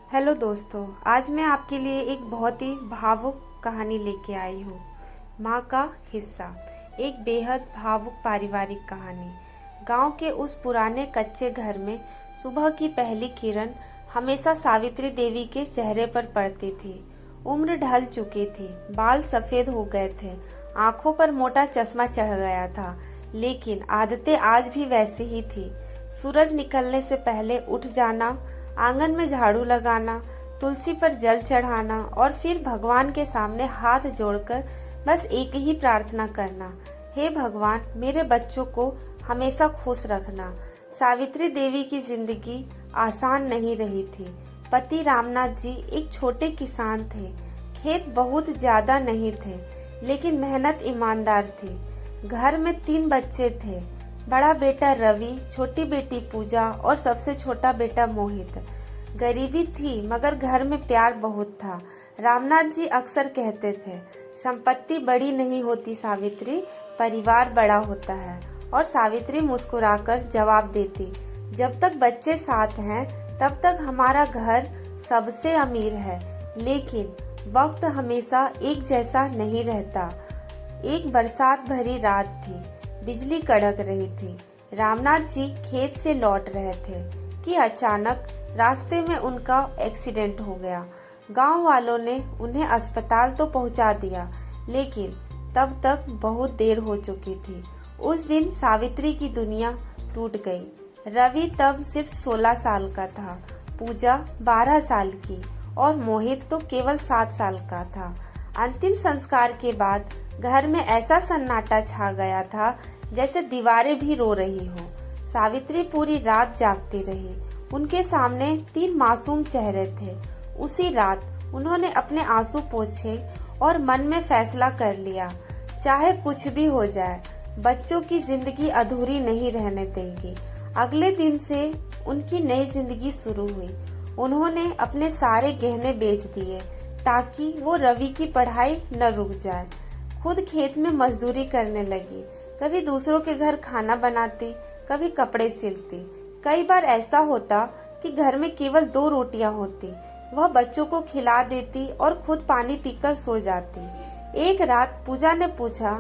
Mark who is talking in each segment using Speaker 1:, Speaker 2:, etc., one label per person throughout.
Speaker 1: Hello दोस्तों, आज मैं आपके लिए एक बहुत ही भावुक कहानी लेके आई हूँ। माँ का हिस्सा। एक बेहद भावुक पारिवारिक कहानी। गांव के उस पुराने कच्चे घर में सुबह की पहली किरण हमेशा सावित्री देवी के चेहरे पर पड़ती थी। उम्र ढल चुकी थी, बाल सफेद हो गए थे, आंखों पर मोटा चश्मा चढ़ गया था, लेकिन आदतें आज भी वैसी ही थी। सूरज निकलने से पहले उठ जाना, आंगन में झाड़ू लगाना, तुलसी पर जल चढ़ाना और फिर भगवान के सामने हाथ जोड़कर बस एक ही प्रार्थना करना, हे भगवान, मेरे बच्चों को हमेशा खुश रखना। सावित्री देवी की जिंदगी आसान नहीं रही थी। पति रामनाथ जी एक छोटे किसान थे। खेत बहुत ज्यादा नहीं थे, लेकिन मेहनत ईमानदार थी। घर में 3 बच्चे थे, बड़ा बेटा रवि, छोटी बेटी पूजा और सबसे छोटा बेटा मोहित। गरीबी थी मगर घर में प्यार बहुत था। रामनाथ जी अक्सर कहते थे, संपत्ति बड़ी नहीं होती सावित्री, परिवार बड़ा होता है। और सावित्री मुस्कुराकर जवाब देती, जब तक बच्चे साथ हैं तब तक हमारा घर सबसे अमीर है। लेकिन वक्त हमेशा एक जैसा नहीं रहता। एक बरसात भरी रात थी, बिजली कड़क रही थी। रामनाथ जी खेत से लौट रहे थे कि अचानक रास्ते में उनका एक्सीडेंट हो गया। गांव वालों ने उन्हें अस्पताल तो पहुंचा दिया, लेकिन तब तक बहुत देर हो चुकी थी। उस दिन सावित्री की दुनिया टूट गई। रवि तब सिर्फ 16 साल का था, पूजा 12 साल की और मोहित तो केवल 7 साल का था। अंतिम संस्कार के बाद घर में ऐसा सन्नाटा छा गया था जैसे दीवारें भी रो रही हो। सावित्री पूरी रात जागती रही। उनके सामने 3 मासूम चेहरे थे। उसी रात उन्होंने अपने आंसू पोंछे और मन में फैसला कर लिया, चाहे कुछ भी हो जाए, बच्चों की जिंदगी अधूरी नहीं रहने देंगी। अगले दिन से उनकी नई जिंदगी शुरू हुई। उन्होंने अपने सारे गहने बेच दिए ताकि वो रवि की पढ़ाई न रुक जाए। खुद खेत में मजदूरी करने लगी। कभी दूसरों के घर खाना बनाती, कभी कपड़े सिलती। कई बार ऐसा होता कि घर में केवल 2 रोटियां होती। वह बच्चों को खिला देती और खुद पानी पीकर सो जाती। एक रात पूजा ने पूछा,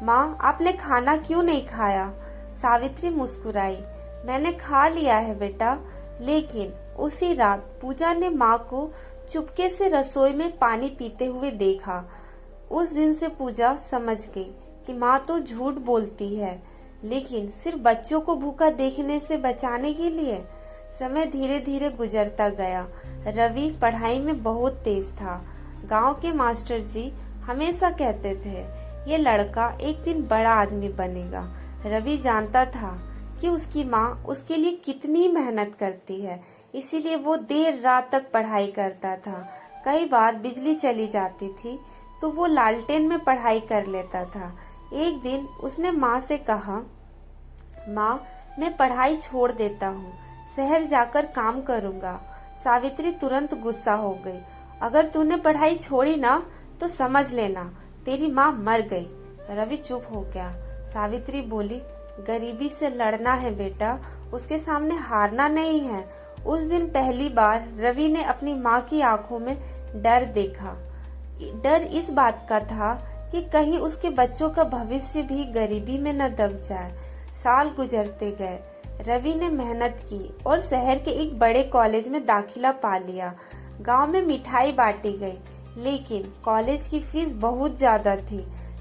Speaker 1: माँ, आपने खाना क्यों नहीं खाया? सावित्री मुस्कुराई, मैंने खा लिया है बेटा। लेकिन उसी रात पूजा ने माँ को चुपके से रसोई में पानी पीते हुए देखा। उस दिन से पूजा समझ गई कि माँ तो झूठ बोलती है, लेकिन सिर्फ बच्चों को भूखा देखने से बचाने के लिए। समय धीरे धीरे गुजरता गया। रवि पढ़ाई में बहुत तेज था। गांव के मास्टर जी हमेशा कहते थे, ये लड़का एक दिन बड़ा आदमी बनेगा। रवि जानता था कि उसकी माँ उसके लिए कितनी मेहनत करती है, इसीलिए वो देर रात तक पढ़ाई करता था। कई बार बिजली चली जाती थी तो वो लालटेन में पढ़ाई कर लेता था। एक दिन उसने माँ से कहा, माँ, मैं पढ़ाई छोड़ देता हूँ, शहर जाकर काम करूँगा। सावित्री तुरंत गुस्सा हो गई, अगर तूने पढ़ाई छोड़ी ना तो समझ लेना तेरी माँ मर गई। रवि चुप हो गया। सावित्री बोली, गरीबी से लड़ना है बेटा, उसके सामने हारना नहीं है। उस दिन पहली बार रवि ने अपनी माँ की आंखों में डर देखा। डर इस बात का था कि कहीं उसके बच्चों का भविष्य भी गरीबी में न दब जाए। साल गुजरते गए। रवि ने मेहनत की और शहर के एक बड़े कॉलेज में दाखिला पा लिया। गांव में मिठाई बांटी गई, लेकिन कॉलेज की फीस बहुत ज्यादा थी।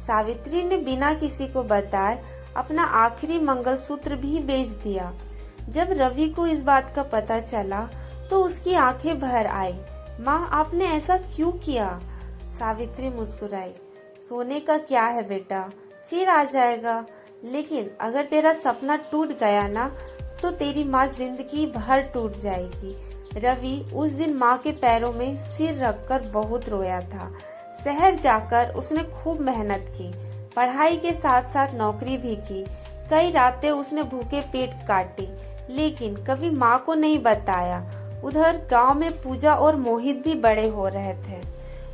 Speaker 1: सावित्री ने बिना किसी को बताए अपना आखिरी मंगलसूत्र भी बेच दिया। जब रवि को इस बात का पता चला तो उसकी आंखें भर आई। माँ, आपने ऐसा क्यों किया? सावित्री मुस्कुराई, सोने का क्या है बेटा, फिर आ जाएगा। लेकिन अगर तेरा सपना टूट गया ना तो तेरी माँ जिंदगी भर टूट जाएगी। रवि उस दिन माँ के पैरों में सिर रखकर बहुत रोया था। शहर जाकर उसने खूब मेहनत की, पढ़ाई के साथ साथ नौकरी भी की। कई रातें उसने भूखे पेट काटी, लेकिन कभी माँ को नहीं बताया। उधर गांव में पूजा और मोहित भी बड़े हो रहे थे।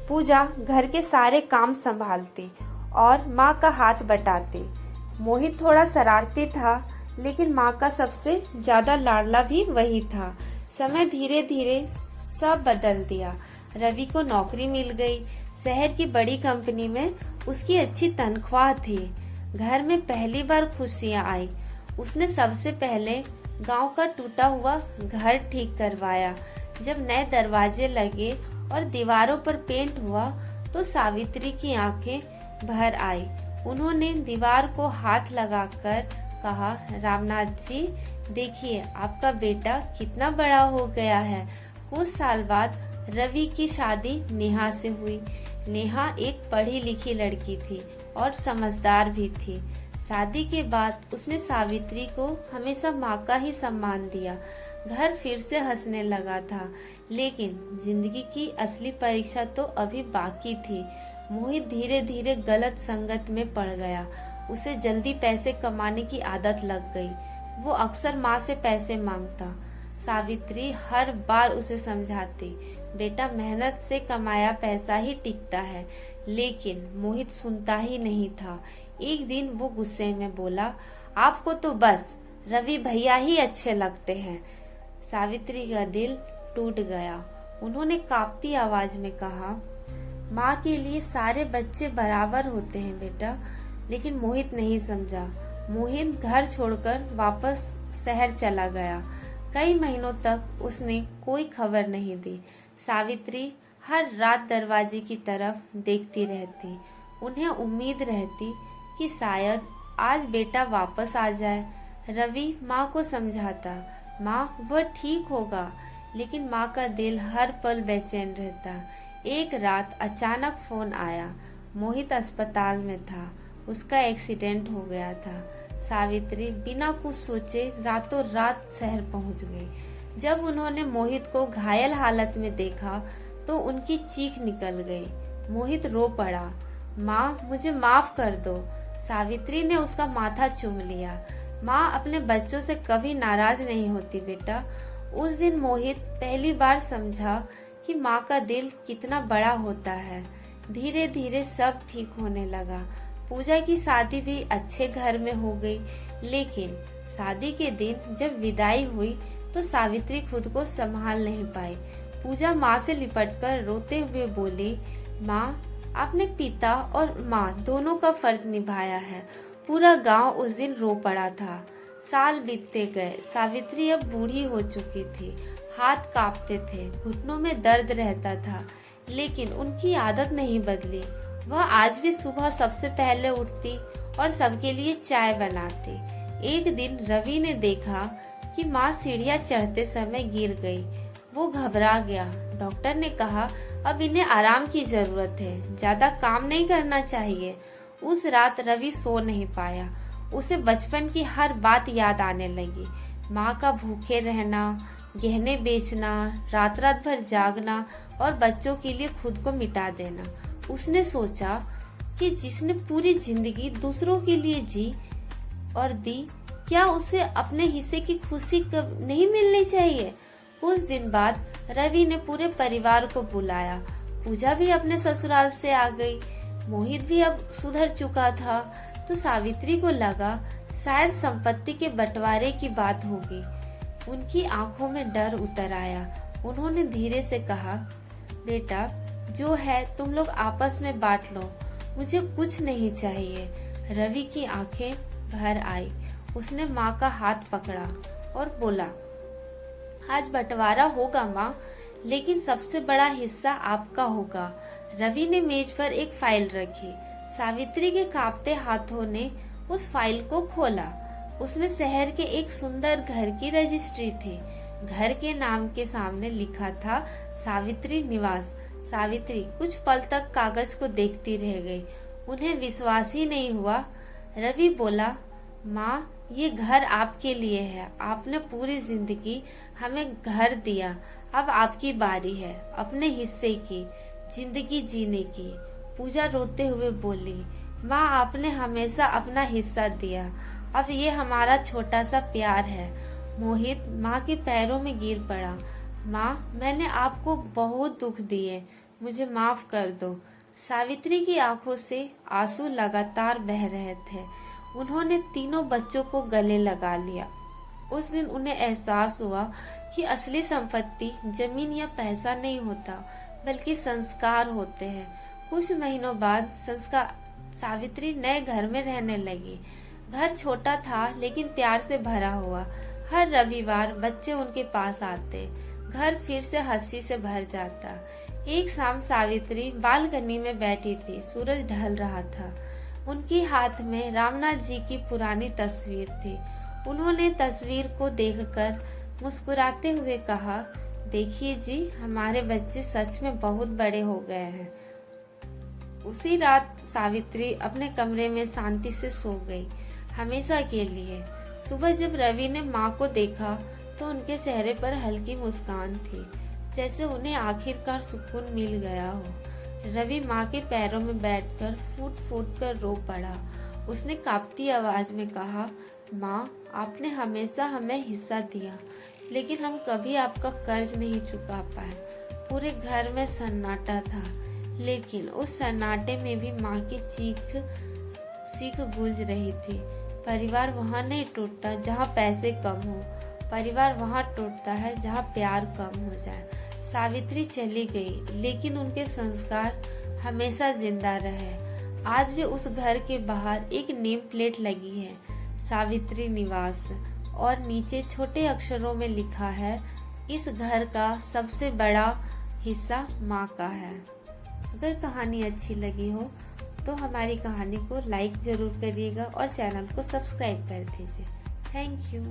Speaker 1: पूजा घर के सारे काम संभालती और माँ का हाथ बटाती। मोहित थोड़ा शरारती था, लेकिन माँ का सबसे ज्यादा लाडला भी वही था। समय धीरे धीरे सब बदल दिया। रवि को नौकरी मिल गई। शहर की बड़ी कंपनी में उसकी अच्छी तनख्वाह थी। घर में पहली बार खुशियां आई। उसने सबसे पहले गांव का टूटा हुआ घर ठीक करवाया। जब नए दरवाजे लगे और दीवारों पर पेंट हुआ तो सावित्री की आंखें भर आई। उन्होंने दीवार को हाथ लगाकर कहा, रामनाथ जी, देखिए आपका बेटा कितना बड़ा हो गया है। कुछ साल बाद रवि की शादी नेहा से हुई। नेहा एक पढ़ी लिखी लड़की थी और समझदार भी थी। शादी के बाद उसने सावित्री को हमेशा माँ का ही सम्मान दिया। घर फिर से हंसने लगा था, लेकिन जिंदगी की असली परीक्षा तो अभी बाकी थी। मोहित धीरे धीरे गलत संगत में पड़ गया। उसे जल्दी पैसे कमाने की आदत लग गई। वो अक्सर माँ से पैसे मांगता। सावित्री हर बार उसे समझाती, बेटा मेहनत से कमाया पैसा ही टिकता है, लेकिन मोहित सुनता ही नहीं था। एक दिन वो गुस्से में बोला, आपको तो बस रवि भैया ही अच्छे लगते हैं। सावित्री का दिल टूट गया। उन्होंने कांपती आवाज में कहा, माँ के लिए सारे बच्चे बराबर होते हैं बेटा। लेकिन मोहित नहीं समझा। मोहित घर छोड़कर वापस शहर चला गया। कई महीनों तक उसने कोई खबर नहीं दी। सावित्री हर रात दरवाजे की तरफ देखती रहती। उन्हें उम्मीद रहती कि शायद आज बेटा वापस आ जाए। रवि माँ को समझाता, माँ वह ठीक होगा, लेकिन माँ का दिल हर पल बेचैन रहता। एक रात अचानक फोन आया। मोहित अस्पताल में था। उसका एक्सीडेंट हो गया था। सावित्री बिना कुछ सोचे रातों रात शहर पहुंच गई। जब उन्होंने मोहित को घायल हालत में देखा तो उनकी चीख निकल गई। मोहित रो पड़ा, माँ मुझे माफ कर दो। सावित्री ने उसका माथा चूम लिया। माँ अपने बच्चों से कभी नाराज नहीं होती बेटा। उस दिन मोहित पहली बार समझा कि माँ का दिल कितना बड़ा होता है। धीरे धीरे सब ठीक होने लगा। पूजा की शादी भी अच्छे घर में हो गई, लेकिन शादी के दिन जब विदाई हुई तो सावित्री खुद को संभाल नहीं पाई। पूजा माँ से लिपटकर रोते हुए बोली, माँ आपने पिता और माँ दोनों का फर्ज निभाया है। पूरा गांव उस दिन रो पड़ा था। साल बीतते गए। सावित्री अब बूढ़ी हो चुकी थी। हाथ कांपते थे, घुटनों में दर्द रहता था, लेकिन उनकी आदत नहीं बदली। वह आज भी सुबह सबसे पहले उठती और सबके लिए चाय बनाती। एक दिन रवि ने देखा कि माँ सीढ़ियाँ चढ़ते समय गिर गई। वो घबरा गया। डॉक्टर ने कहा, अब इन्हें आराम की जरूरत है, ज्यादा काम नहीं करना चाहिए। उस रात रवि सो नहीं पाया। उसे बचपन की हर बात याद आने लगी। माँ का भूखे रहना, गहने बेचना, रात रात भर जागना और बच्चों के लिए खुद को मिटा देना। उसने सोचा कि जिसने पूरी जिंदगी दूसरों के लिए जी और दी, क्या उसे अपने हिस्से की खुशी कब नहीं मिलनी चाहिए। कुछ दिन बाद रवि ने पूरे परिवार को बुलाया। पूजा भी अपने ससुराल से आ गई। मोहित भी अब सुधर चुका था। तो सावित्री को लगा शायद संपत्ति के बंटवारे की बात होगी। उनकी आंखों में डर उतर आया। उन्होंने धीरे से कहा, बेटा जो है तुम लोग आपस में बांट लो, मुझे कुछ नहीं चाहिए। रवि की आंखें भर आई। उसने माँ का हाथ पकड़ा और बोला, आज बंटवारा होगा माँ, लेकिन सबसे बड़ा हिस्सा आपका होगा। रवि ने मेज पर एक फाइल रखी। सावित्री के कांपते हाथों ने उस फाइल को खोला। उसमें शहर के एक सुंदर घर की रजिस्ट्री थी। घर के नाम के सामने लिखा था सावित्री निवास। सावित्री कुछ पल तक कागज को देखती रह गई। उन्हें विश्वास ही नहीं हुआ। रवि बोला, माँ ये घर आपके लिए है। आपने पूरी जिंदगी हमें घर दिया। अब आपकी बारी है अपने हिस्से की जिंदगी जीने की। पूजा रोते हुए बोली, माँ आपने हमेशा अपना हिस्सा दिया, अब ये हमारा छोटा सा प्यार है। मोहित माँ के पैरों में गिर पड़ा। माँ मैंने आपको बहुत दुख दिए, मुझे माफ कर दो। सावित्री की आंखों से आंसू लगातार बह रहे थे। उन्होंने तीनों बच्चों को गले लगा लिया। उस दिन उन्हें एहसास हुआ कि असली संपत्ति जमीन या पैसा नहीं होता, बल्कि संस्कार होते हैं। कुछ महीनों बाद सावित्री नए घर में रहने लगी। घर छोटा था लेकिन प्यार से भरा हुआ। हर रविवार बच्चे उनके पास आते, घर फिर से हंसी से भर जाता। एक शाम सावित्री बालकनी में बैठी थी, सूरज ढल रहा था। उनके हाथ में रामनाथ जी की पुरानी तस्वीर थी। उन्होंने तस्वीर को देखकर मुस्कुराते हुए कहा, देखिए जी, हमारे बच्चे सच में बहुत बड़े हो गए हैं। उसी रात सावित्री अपने कमरे में शांति से सो गई, हमेशा के लिए। सुबह जब रवि ने माँ को देखा तो उनके चेहरे पर हल्की मुस्कान थी, जैसे उन्हें आखिरकार सुकून मिल गया हो। रवि माँ के पैरों में बैठकर फूट फूट कर रो पड़ा। उसने कांपती आवाज में कहा, माँ, आपने हमेशा हमें हिस्सा दिया, लेकिन हम कभी आपका कर्ज नहीं चुका पाए। पूरे घर में सन्नाटा था, लेकिन उस सन्नाटे में भी माँ की चीख गूंज रही थी। परिवार वहाँ नहीं टूटता जहाँ पैसे कम हो, परिवार वहाँ टूटता है जहाँ प्यार कम हो जाए। सावित्री चली गई, लेकिन उनके संस्कार हमेशा जिंदा रहे। आज भी उस घर के बाहर एक नेम प्लेट लगी है, सावित्री निवास, और नीचे छोटे अक्षरों में लिखा है, इस घर का सबसे बड़ा हिस्सा माँ का है। अगर कहानी अच्छी लगी हो तो हमारी कहानी को लाइक जरूर करिएगा और चैनल को सब्सक्राइब कर दीजिए। Thank you.